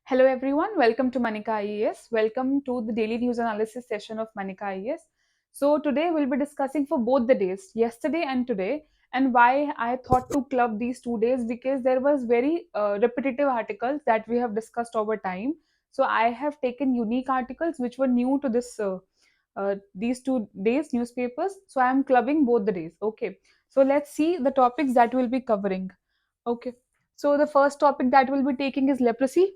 Hello everyone, welcome to Manika IES. Welcome to the daily news analysis session of Manika IES. So today we'll be discussing for both the days, yesterday and today, and why I thought to club these 2 days because there was very repetitive articles that we have discussed over time. So I have taken unique articles which were new to this these 2 days newspapers. So I am clubbing both the days. Okay. So let's see the topics that we'll be covering. Okay. So the first topic that we'll be taking is leprosy.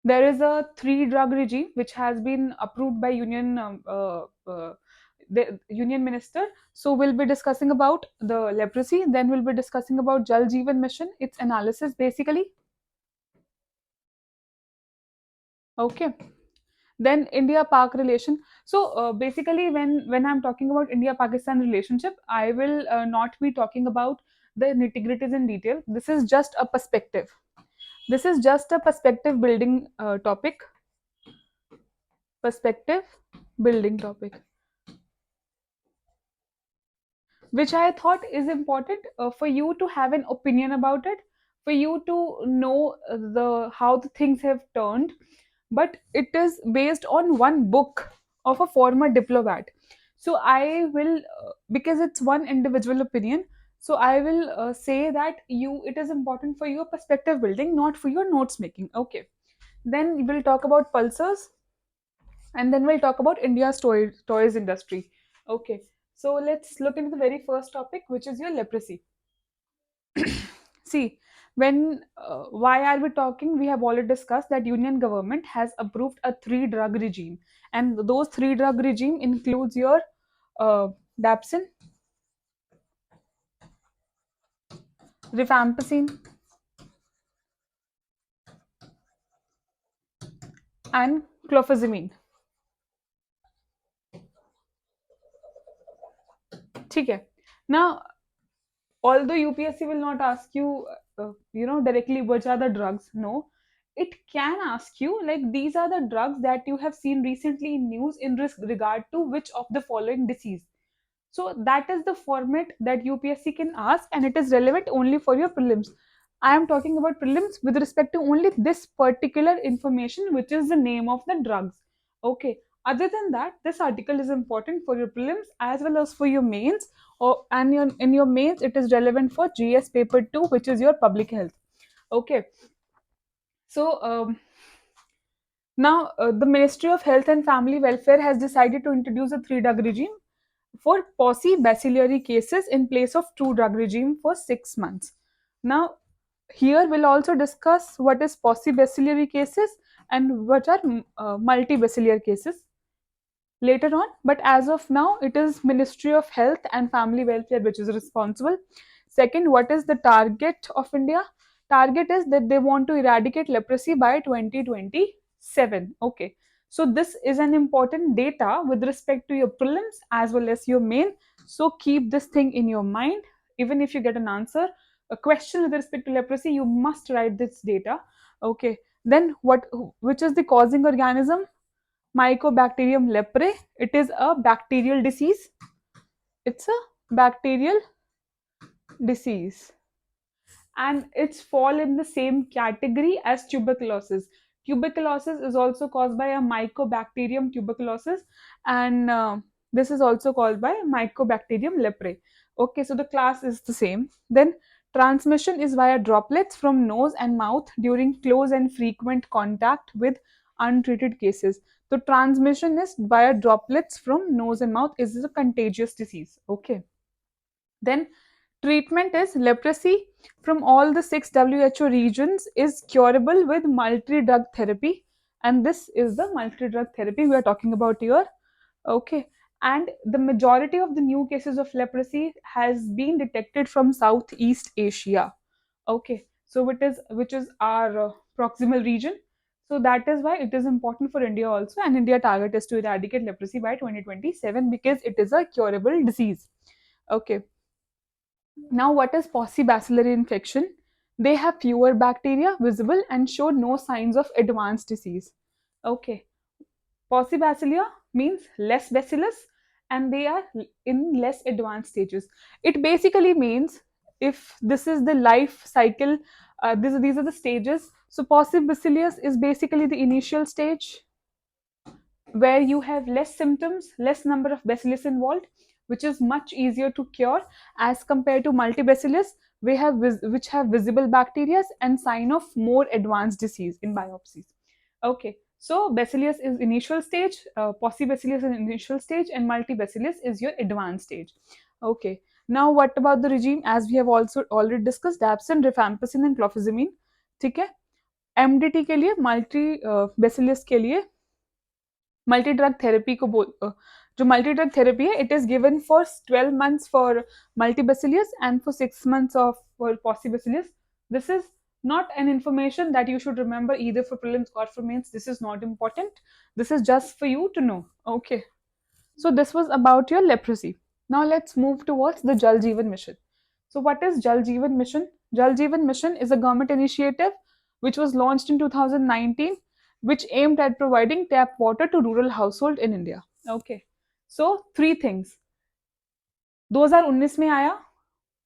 There is a three drug regime which has been approved by the union minister. So we'll be discussing about the leprosy. Then we'll be discussing about Jal Jeevan Mission, its analysis basically. Okay. Then India Pak relation. So basically, when I'm talking about India Pakistan relationship, I will not be talking about the nitty gritties in detail. This is just a perspective. This is just a perspective building topic. Perspective building topic, which I thought is important for you to have an opinion about it, for you to know the how the things have turned. But it is based on one book of a former diplomat. So I will, because it's one individual opinion. So I will say that it is important for your perspective building, not for your notes making. Okay. Then we'll talk about pulsars, and then we'll talk about India's toys industry. Okay, so let's look into the very first topic, which is your leprosy. See, when why are we talking? We have already discussed that Union government has approved a three drug regime, and those three drug regime includes your uh, dapsone, rifampicin, and clofazimine. ठीक है. Now, although UPSC will not ask you, directly which are the drugs, no, it can ask you like these are the drugs that you have seen recently in news in regard to which of the following disease. So that is the format that UPSC can ask, and it is relevant only for your prelims. I am talking about prelims with respect to only this particular information, which is the name of the drugs. Okay. Other than that, this article is important for your prelims as well as for your mains. And in your mains, it is relevant for GS paper 2, which is your public health. Okay. So now the Ministry of Health and Family Welfare has decided to introduce a three drug regime for bacillary cases in place of two drug regime for 6 months. Now, here we'll also discuss what is bacillary cases and what are multibacillary cases later on. But as of now, it is Ministry of Health and Family Welfare which is responsible. Second, what is the target of India? Target is that they want to eradicate leprosy by 2027. Okay. So this is an important data with respect to your prelims as well as your main. So keep this thing in your mind. Even if you get an answer, a question with respect to leprosy, you must write this data. Okay. Then which is the causing organism? Mycobacterium leprae. It is a bacterial disease. It's a bacterial disease, and it's fall in the same category as tuberculosis. Tuberculosis is also caused by a Mycobacterium tuberculosis, and this is also caused by Mycobacterium leprae. Okay, so the class is the same. Then transmission is via droplets from nose and mouth during close and frequent contact with untreated cases. So transmission is via droplets from nose and mouth is a contagious disease. Okay. Then treatment is leprosy from all the six WHO regions is curable with multi-drug therapy, and this is the multi-drug therapy we are talking about here. Okay, and the majority of the new cases of leprosy has been detected from Southeast Asia. Okay, so which is our proximal region. So that is why it is important for India also, and India target is to eradicate leprosy by 2027 because it is a curable disease. Okay, now, what is possibacillary infection? They have fewer bacteria visible and show no signs of advanced disease. Okay, possibacillia means less bacillus and they are in less advanced stages. It basically means if this is the life cycle, these are the stages So possibacillus is basically the initial stage where you have less symptoms, less number of bacillus involved, which is much easier to cure as compared to multibacillus, which have visible bacteria and sign of more advanced disease in biopsies. Okay, so bacillus is initial stage, possibacillus is initial stage, and multibacillus is your advanced stage. Okay, now what about the regime? As we have also already discussed, dapsone, rifampicin and clofazimine. ठीक है, MDT के लिए multi basileus के लिए multi drug therapy को जो multi drug therapy है it is given for 12 months for multibacillus and for 6 months of for possibacillus. This is not an information that you should remember either for prelims or for mains. This is not important. This is just for you to know. Okay, so this was about your leprosy. Now let's move towards the Jal Jeevan Mission. So what is Jal Jeevan Mission? Jal Jeevan Mission is a government initiative which was launched in 2019, which aimed at providing tap water to rural household in India. Okay. So three things. 2019 में आया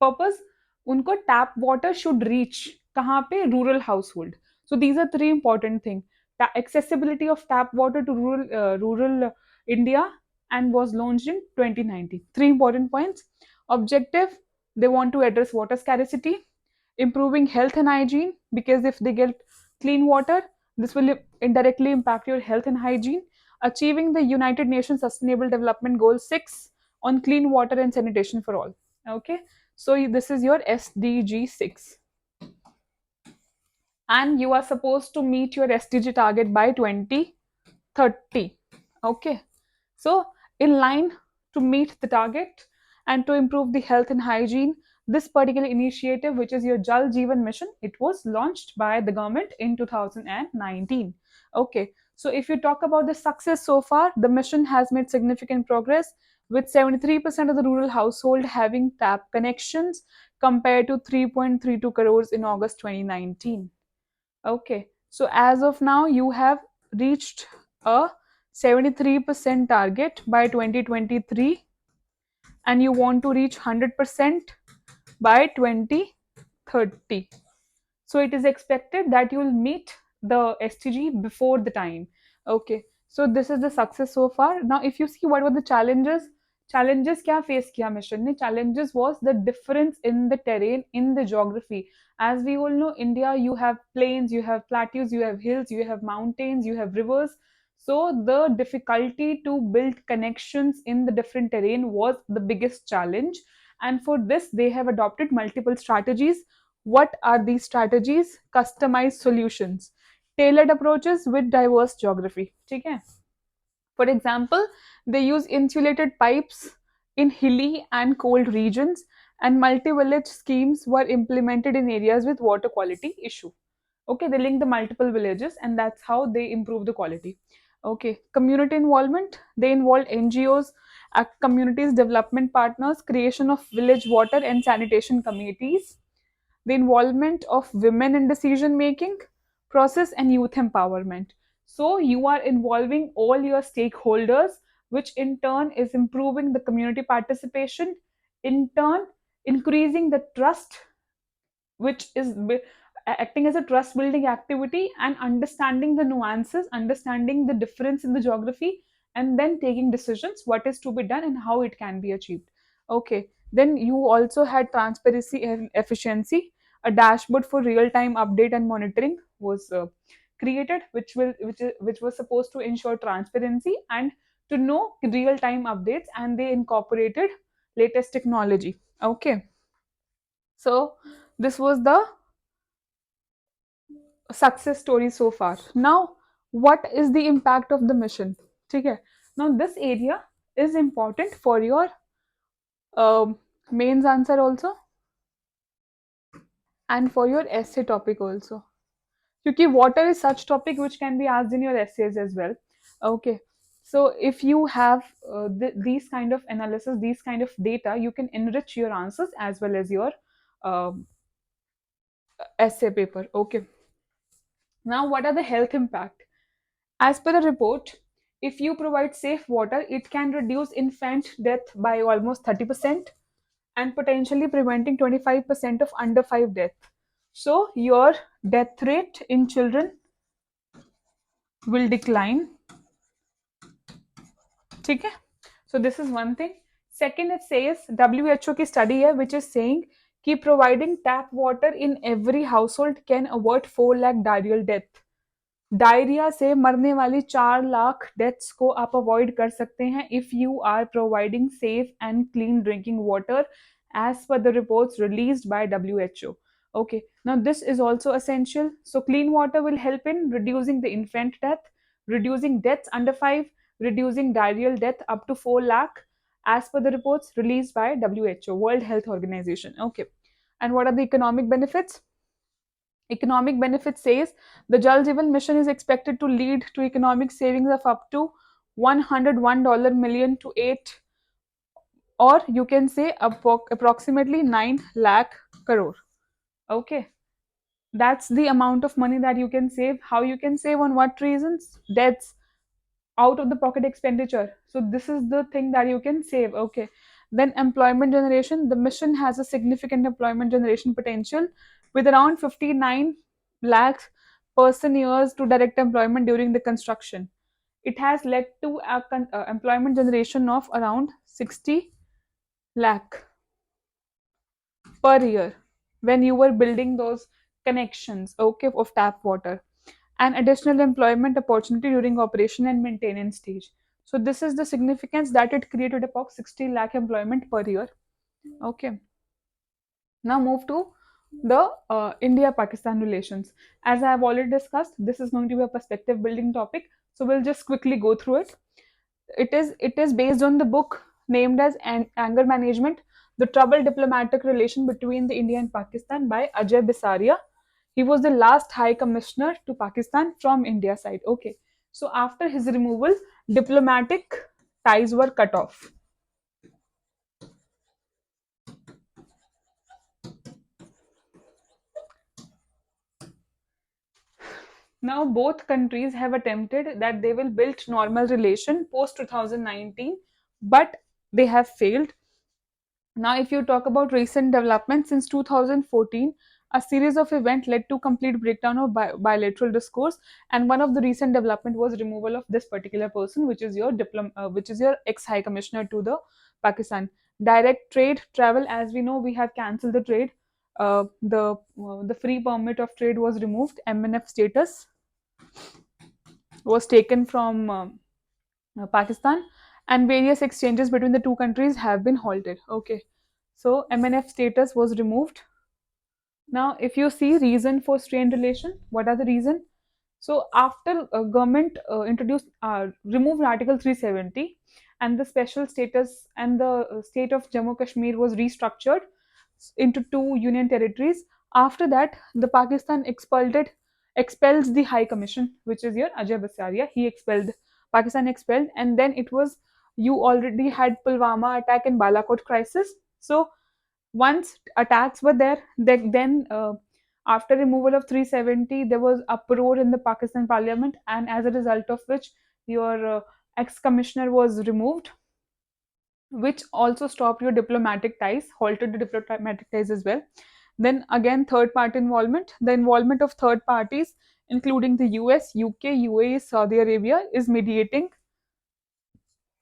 purpose, उनको tap water should reach कहाँ पे, rural household. So these are three important thing. Accessibility of tap water to rural India and was launched in 2019. Three important points. Objective, they want to address water scarcity, improving health and hygiene, because if they get clean water, this will indirectly impact your health and hygiene. Achieving the United Nations Sustainable Development Goal 6 on clean water and sanitation for all. Okay, so this is your SDG 6, and you are supposed to meet your SDG target by 2030. Okay, so in line to meet the target and to improve the health and hygiene, this particular initiative, which is your Jal Jeevan Mission, it was launched by the government in 2019. Okay, so if you talk about the success so far, the mission has made significant progress with 73% of the rural household having tap connections compared to 3.32 crores in August 2019. Okay, so as of now, you have reached a 73% target by 2023, and you want to reach 100% by 2030. So it is expected that you will meet the STG before the time. Okay, so this is the success so far. Now if you see what were the challenges क्या face किया mission ने, challenges was the difference in the terrain, in the geography. As we all know, India, you have plains, you have plateaus, you have hills, you have mountains, you have rivers. So the difficulty to build connections in the different terrain was the biggest challenge, and for this they have adopted multiple strategies. What are these strategies? Customized solutions, tailored approaches with diverse geography. ठीक है? For example, they use insulated pipes in hilly and cold regions, and multi-village schemes were implemented in areas with water quality issue. Okay, they link the multiple villages, and that's how they improve the quality. Okay, community involvement, they involved NGOs, communities development partners, creation of village water and sanitation committees, the involvement of women in decision making process, and youth empowerment. So you are involving all your stakeholders, which in turn is improving the community participation, in turn increasing the trust, which is acting as a trust building activity, and understanding the nuances, understanding the difference in the geography, and then taking decisions what is to be done and how it can be achieved. Okay, then you also had transparency and efficiency. A dashboard for real time update and monitoring was created, which was supposed to ensure transparency and to know real time updates, and they incorporated latest technology. Okay, so this was the success story so far. Now, what is the impact of the mission? ठीक है? Now, this area is important for your um mains answer also and for your essay topic also. Because water is such topic which can be asked in your essays as well. Okay. So if you have these kind of analysis, these kind of data, you can enrich your answers as well as your um essay paper. Okay. Now, what are the health impact? As per a report, if you provide safe water, it can reduce infant death by almost 30% and potentially preventing 25% of under 5 death. So your death rate in children will decline. ठीक है? So this is one thing. Second, it says WHO की study है which is saying कि providing tap water in every household can avert 4 lakh diarrheal death. Diarrhoea से मरने वाली 4 lakh deaths को आप अवॉइड कर सकते हैं if you are providing safe and clean drinking water as per the reports released by WHO. Okay, now this is also essential. So clean water will help in reducing the infant death, reducing deaths under 5, reducing diarrheal death up to 4 lakh as per the reports released by WHO, World Health Organization. Okay, and what are the economic benefits? Economic benefit says the Jal Jeevan Mission is expected to lead to economic savings of up to $101 million to 8, or you can say approximately 9 lakh crore. Okay, that's the amount of money that you can save. How you can save, on what reasons? Deaths, out of the pocket expenditure. So this is the thing that you can save. Okay, then employment generation. The mission has a significant employment generation potential with around 59 lakhs person years to direct employment during the construction. It has led to a employment generation of around 60 lakh per year when you were building those connections, okay, of tap water, and additional employment opportunity during operation and maintenance stage. So this is the significance that it created about 60 lakh employment per year. Okay. Now move to the India-Pakistan relations. As I have already discussed, this is going to be a perspective building topic. So we'll just quickly go through it. It is based on the book named as Anger Management: The Troubled Diplomatic Relation Between the India and Pakistan by Ajay Bisaria. He was the last High Commissioner to Pakistan from India side. Okay. So after his removal, diplomatic ties were cut off. Now both countries have attempted that they will build normal relation post 2019, but they have failed. Now, if you talk about recent developments since 2014, a series of events led to complete breakdown of bilateral discourse, and one of the recent development was removal of this particular person, which is your which is your ex High Commissioner to the Pakistan. Direct trade travel, as we know, we have cancelled the trade. The free permit of trade was removed. MNF status was taken from Pakistan, and various exchanges between the two countries have been halted. Okay, so MNF status was removed. Now, if you see reason for strained relation, what are the reason? So after government introduced removed Article 370, and the special status and the state of Jammu Kashmir was restructured into two union territories. After that, the Pakistan expels the High Commission, which is your Ajay Basaria. He expelled, Pakistan expelled, and then it was, you already had Pulwama attack and Balakot crisis. So once attacks were there, then after removal of 370, there was uproar in the Pakistan parliament, and as a result of which your ex-commissioner was removed, which also stopped your diplomatic ties, halted the diplomatic ties as well. Then again, third party involvement. The involvement of third parties, including the US, UK, UAE, Saudi Arabia, is mediating,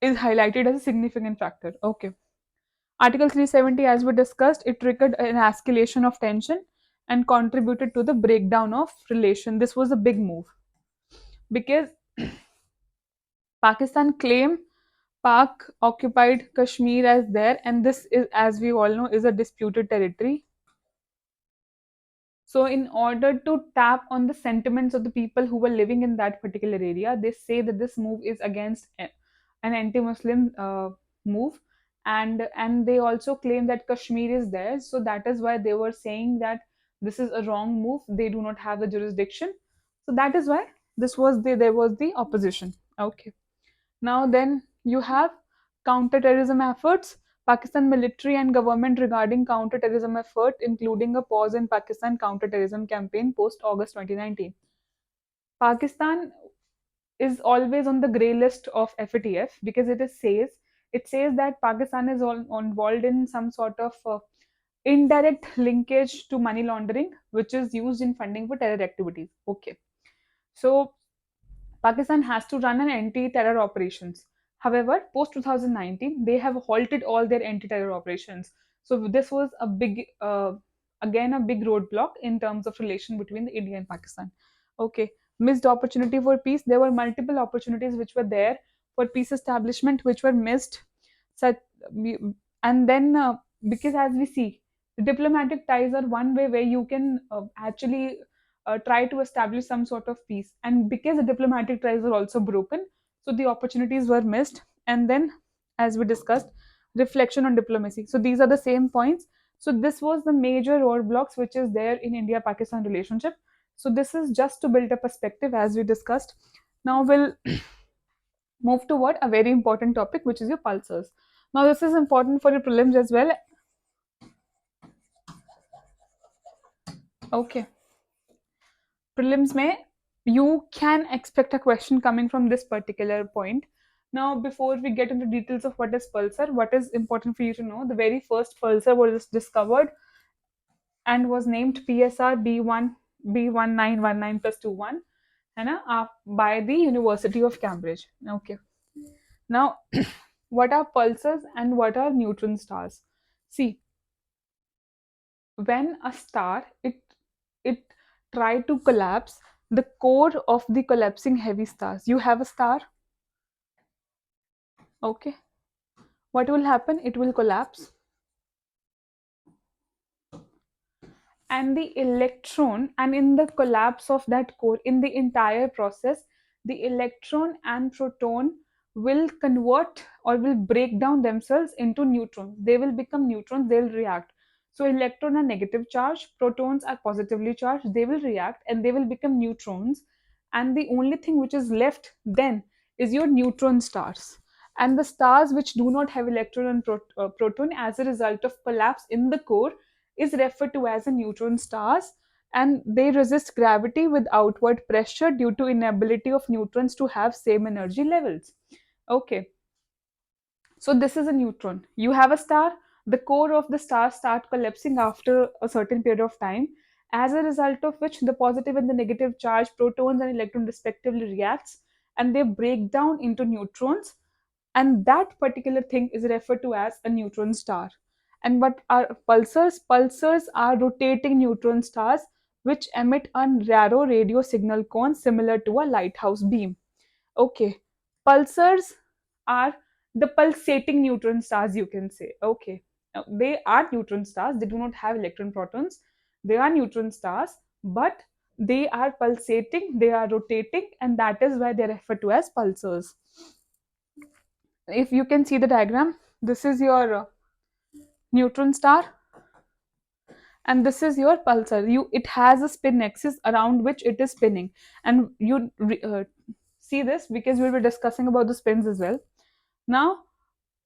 is highlighted as a significant factor. Okay. Article 370, as we discussed, it triggered an escalation of tension and contributed to the breakdown of relation. This was a big move because Pakistan claimed Pak occupied Kashmir as there, and this is, as we all know, is a disputed territory. So, in order to tap on the sentiments of the people who were living in that particular area, they say that this move is against an anti-Muslim move, and they also claim that Kashmir is there. So that is why they were saying that this is a wrong move. They do not have the jurisdiction. So that is why there was the opposition. Okay. Now then you have counter-terrorism efforts. Pakistan military and government regarding counter-terrorism effort, including a pause in Pakistan counter-terrorism campaign post August 2019. Pakistan is always on the grey list of FATF because it says that Pakistan is involved in some sort of indirect linkage to money laundering, which is used in funding for terror activities. Okay. So Pakistan has to run an anti-terror operations. However, post 2019, they have halted all their anti-terror operations. So this was a big, again, a big roadblock in terms of relation between the India and Pakistan. Okay, missed opportunity for peace. There were multiple opportunities which were there for peace establishment, which were missed. Such, and then because as we see, diplomatic ties are one way where you can actually try to establish some sort of peace. And because the diplomatic ties were also broken, so the opportunities were missed. And then, as we discussed, reflection on diplomacy. So these are the same points. So this was the major roadblocks which is there in India-Pakistan relationship. So this is just to build a perspective, as we discussed. Now we'll move toward a very important topic, which is your pulsars. Now this is important for your prelims as well. Okay. Prelims mein you can expect a question coming from this particular point. Now, before we get into details of what is pulsar, what is important for you to know, the very first pulsar was discovered and was named PSR B1 B1919 plus 21 है ना, by the University of Cambridge. Okay. Now, what are pulsars and what are neutron stars? See, when a star it try to collapse the core of the collapsing heavy stars, you have a star. Okay, what will happen? It will collapse, and the electron, and in the collapse of that core, in the entire process, the electron and proton will convert or will break down themselves into neutrons. They will become neutrons, they'll react. So electron are negative charge, protons are positively charged, they will react and they will become neutrons. And the only thing which is left then is your neutron stars. And the stars which do not have electron and proton as a result of collapse in the core is referred to as a neutron stars, and they resist gravity with outward pressure due to inability of neutrons to have same energy levels. Okay, so this is a neutron. You have a star, the core of the star start collapsing after a certain period of time, as a result of which the positive and the negative charge protons and electron respectively reacts and they break down into neutrons, and that particular thing is referred to as a neutron star. And what are pulsars? Pulsars are rotating neutron stars which emit a narrow radio signal cone similar to a lighthouse beam. Okay, pulsars are the pulsating neutron stars, you can say. Okay, now, they are neutron stars, they do not have electron protons, they are neutron stars, but they are pulsating, they are rotating, and that is why they are referred to as pulsars. If you can see the diagram, this is your neutron star and this is your pulsar. You, it has a spin axis around which it is spinning, and you see this because we'll be discussing about the spins as well. Now,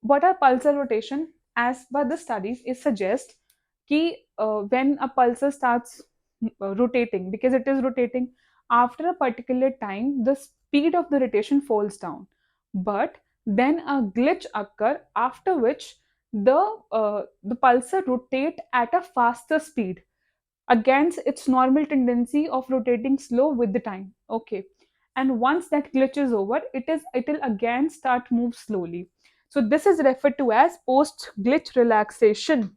what are pulsar rotation? As per the studies, it suggests कि when a pulsar starts rotating, because it is rotating, after a particular time, the speed of the rotation falls down. But then a glitch occur after which the pulsar rotate at a faster speed against its normal tendency of rotating slow with the time. Okay, and once that glitch is over, it will again start move slowly. So this is referred to as post glitch relaxation.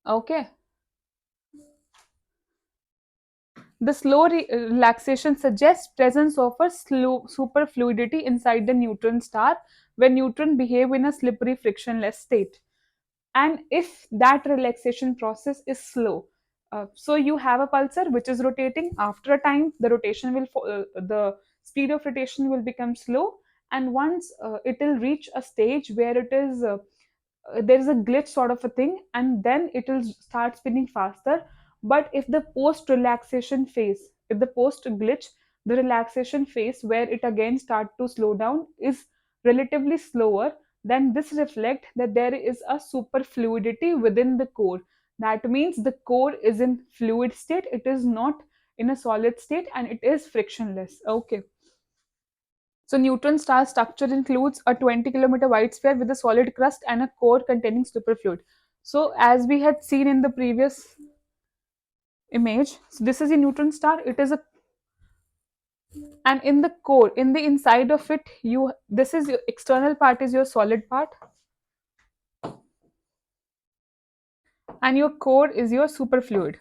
Okay, the slow relaxation suggests presence of a slow superfluidity inside the neutron star when neutron behave in a slippery frictionless state. And if that relaxation process is slow, so you have a pulsar which is rotating. After a time, the rotation will the speed of rotation will become slow, and once it will reach a stage where it is there is a glitch sort of a thing, and then it will start spinning faster. But if the post relaxation phase, if the post glitch, the relaxation phase where it again start to slow down is relatively slower, then this reflect that there is a superfluidity within the core. That means the core is in fluid state, it is not in a solid state, and it is frictionless. Okay, so neutron star structure includes a 20-kilometer wide sphere with a solid crust and a core containing superfluid. So as we had seen in the previous image, so this is a neutron star. It is a, and in the core, in the inside of it, you, this is your external part is your solid part, and your core is your superfluid.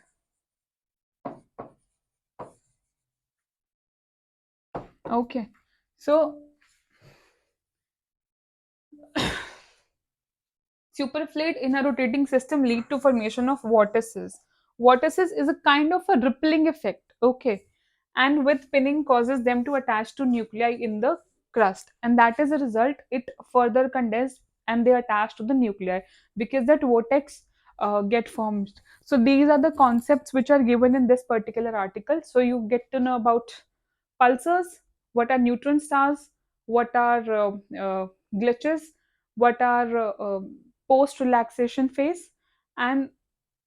Okay, so superfluid in a rotating system lead to formation of vortices. Vortices is a kind of a rippling effect, okay, and with pinning causes them to attach to nuclei in the crust, and that is a result it further condensed and they attach to the nuclei because that vortex get formed. So these are the concepts which are given in this particular article. So you get to know about pulsars, what are neutron stars, what are glitches, what are post relaxation phase, and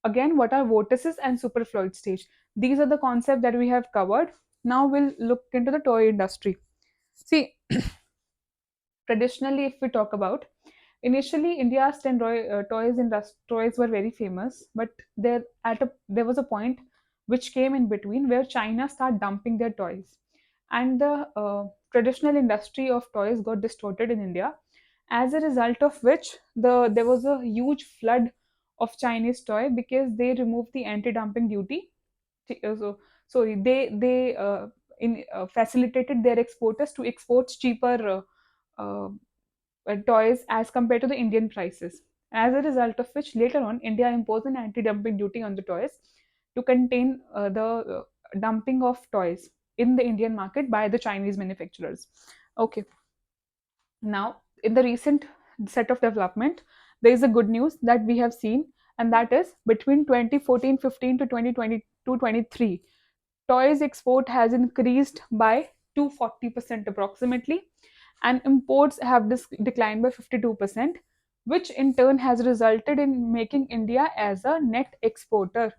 again what are vortices and superfluid stage. These are the concepts that we have covered. Now we'll look into the toy industry. See, traditionally, if we talk about, initially India's 10 toys were very famous, but there was a point which came in between where China started dumping their toys, and the traditional industry of toys got distorted in India. As a result of which, there was a huge flood of Chinese toy because they removed the anti-dumping duty. So sorry, they in facilitated their exporters to export cheaper toys as compared to the Indian prices. As a result of which, later on, India imposed an anti-dumping duty on the toys to contain the dumping of toys in the Indian market by the Chinese manufacturers. Okay, now in the recent set of development, there is a good news that we have seen, and that is between 2014-15 to 2022-23, toys export has increased by 240% approximately, and imports have declined by 52%, which in turn has resulted in making India as a net exporter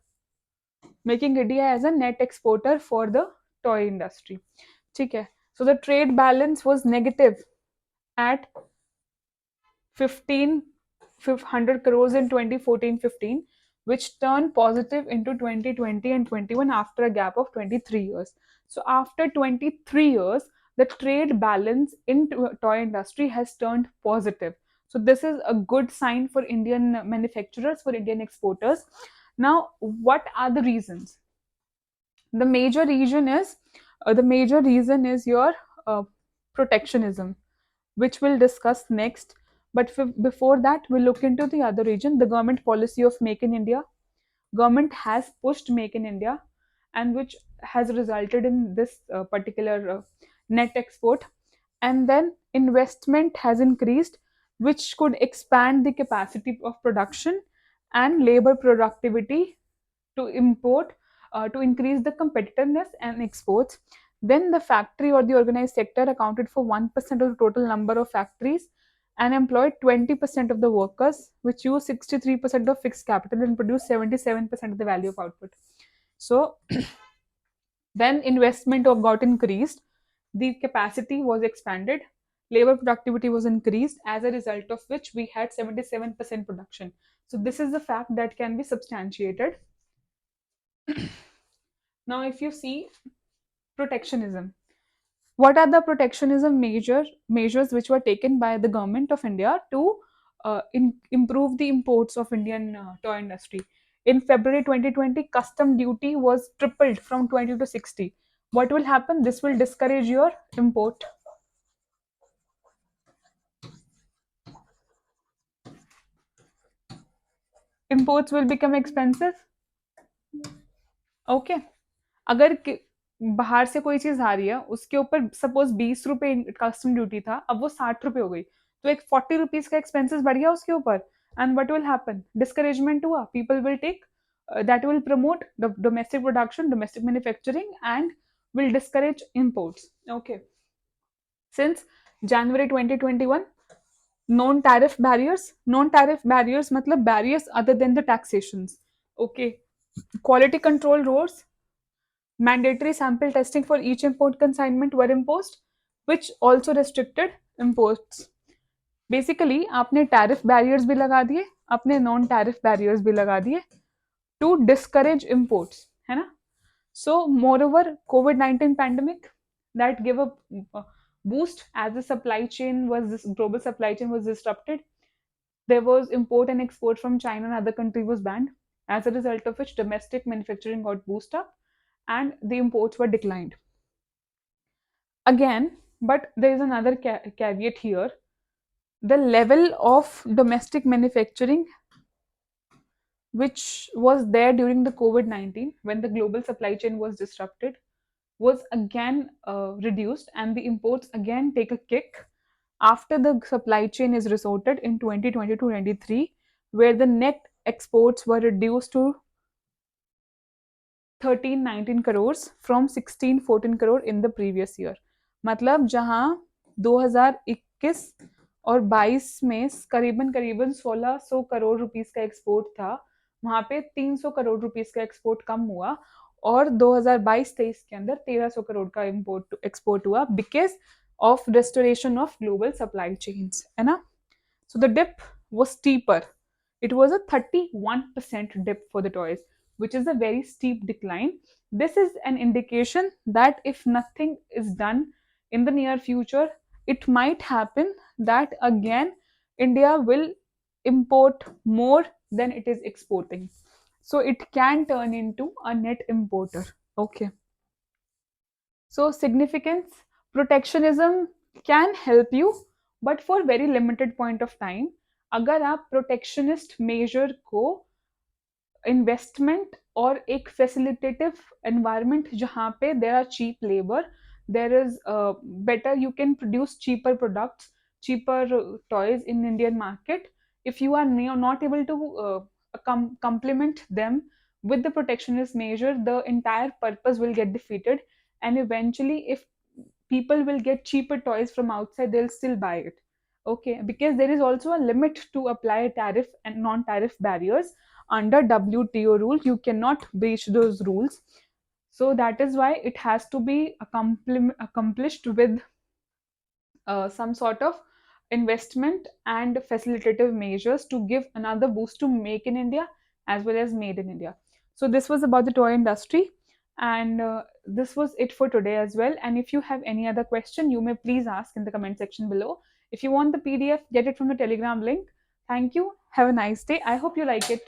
for the toy industry. ठीक है. So the trade balance was negative at 1,500 crores in 2014-15, which turned positive into 2020 and 21 after a gap of 23 years. So after 23 years, the trade balance in toy industry has turned positive. So this is a good sign for Indian manufacturers, for Indian exporters. Now, what are the reasons? The major reason is your uh, protectionism, which we'll discuss next. But before that, we'll look into the other region, the government policy of Make in India. Government has pushed Make in India, and which has resulted in this particular net export. And then investment has increased, which could expand the capacity of production and labor productivity to import, to increase the competitiveness and exports. Then the factory or the organized sector accounted for 1% of the total number of factories and employed 20% of the workers, which use 63% of fixed capital and produce 77% of the value of output. So when investment got increased, the capacity was expanded, labor productivity was increased, as a result of which we had 77% production. So this is the fact that can be substantiated. Now, if you see protectionism, what are the protectionism measures which were taken by the government of India to improve the imports of Indian toy industry? In February 2020, custom duty was tripled from 20 to 60. What will happen? This will discourage your import. Imports will become expensive. Okay, अगर बाहर से कोई चीज आ रही है, उसके ऊपर suppose 20 रुपए कस्टम ड्यूटी था, अब वो 60 रुपए हो गई, तो एक 40 रुपीज का एक्सपेंसेस बढ़ गया उसके ऊपर. And what will happen? Discouragement हुआ. People will take, that will promote the domestic production, domestic manufacturing, and will discourage imports. Okay, since January 2021, non-tariff barriers matlab barriers other than the taxations. Okay, quality control rules, mandatory sample testing for each import consignment were imposed, which also restricted imports. Basically आपने tariff barriers भी लगा दिए, अपने non tariff barriers भी लगा दिए to discourage imports, है ना. So, moreover, COVID-19 pandemic that gave a boost as the supply chain was this global supply chain was disrupted. There was import and export from China and other countries was banned. As a result of which, domestic manufacturing got boosted up and the imports were declined. Again, but there is another caveat here. The level of domestic manufacturing which was there during the COVID-19 when the global supply chain was disrupted was again reduced and the imports again take a kick after the supply chain is resorted in 2020 to 23, where the net exports were reduced to 13-19 crores from 16-14 crore in the previous year. मतलब जहां 2021 और 22 में करीबन करीबन 1600 crore rupees का export था, वहां पे 300 करोड़ रुपीस का एक्सपोर्ट कम हुआ और 2022-23 के अंदर 1300 करोड़ का इम्पोर्ट एक्सपोर्ट हुआ because of restoration of global supply chains, है ना. So the dip was steeper. It was a 31% dip for the toys, which is a very steep decline. This is an indication that if nothing is done in the near future, it might happen that again India will import more than it is exporting. So it can turn into a net importer. Okay. So significance, protectionism can help you, but for very limited point of time. अगर आप protectionist measure को investment और एक facilitative environment जहाँ पे there are cheap labour, there is better, you can produce cheaper products, cheaper toys in Indian market. If you are not able to complement them with the protectionist measure, the entire purpose will get defeated. And eventually, if people will get cheaper toys from outside, they'll still buy it. Okay, because there is also a limit to apply tariff and non-tariff barriers under WTO rules. You cannot breach those rules. So that is why it has to be accomplished with some sort of investment and facilitative measures to give another boost to make in India as well as made in India. So this was about the toy industry, and this was it for today as well. And if you have any other question, you may please ask in the comment section below. If you want the PDF, get it from the Telegram link. Thank you. Have a nice day. I hope you like it.